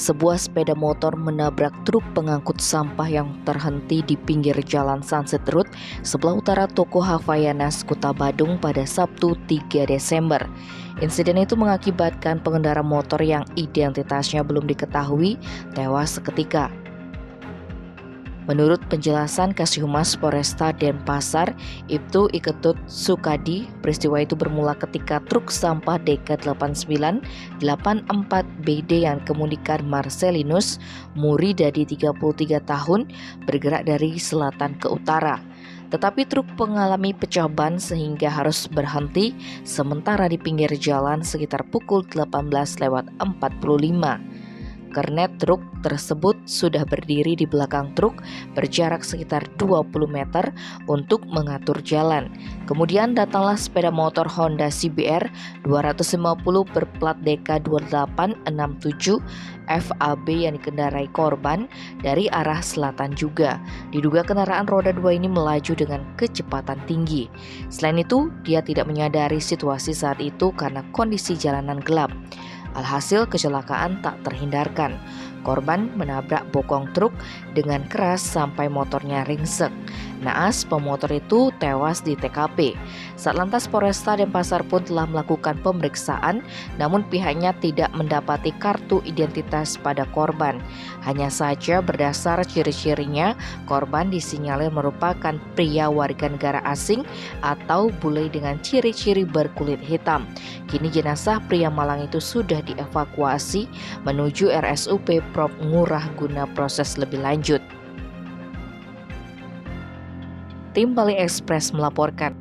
sebuah sepeda motor menabrak truk pengangkut sampah yang terhenti di pinggir jalan Sunset Road sebelah utara toko Havaianas, Kota Badung pada Sabtu 3 Desember. Insiden itu mengakibatkan pengendara motor yang identitasnya belum diketahui tewas seketika. Menurut penjelasan Kasihhumas Polresta Denpasar, Ibtu Iketut Sukadi, peristiwa itu bermula ketika truk sampah DK8984 BD yang kemudikan Marcelinus Muridadi 33 tahun bergerak dari selatan ke utara. Tetapi truk mengalami pecah ban sehingga harus berhenti sementara di pinggir jalan sekitar pukul 18.45. Kernet truk tersebut sudah berdiri di belakang truk berjarak sekitar 20 meter untuk mengatur jalan. Kemudian datanglah sepeda motor Honda CBR 250 berplat DK2867 FAB yang dikendarai korban dari arah selatan juga. Diduga kendaraan roda 2 ini melaju dengan kecepatan tinggi. Selain itu, dia tidak menyadari situasi saat itu karena kondisi jalanan gelap. Alhasil kecelakaan tak terhindarkan. Korban menabrak bokong truk dengan keras sampai motornya ringsek. Naas pemotor itu tewas di TKP. Satlantas Polresta Denpasar pun telah melakukan pemeriksaan, namun pihaknya tidak mendapati kartu identitas pada korban. Hanya saja berdasar ciri-cirinya, korban disinyalir merupakan pria warga negara asing atau bule dengan ciri-ciri berkulit hitam. Kini jenazah pria Malang itu sudah dievakuasi menuju RSUP Prof Ngurah guna proses lebih lanjut. Tim Bali Express melaporkan.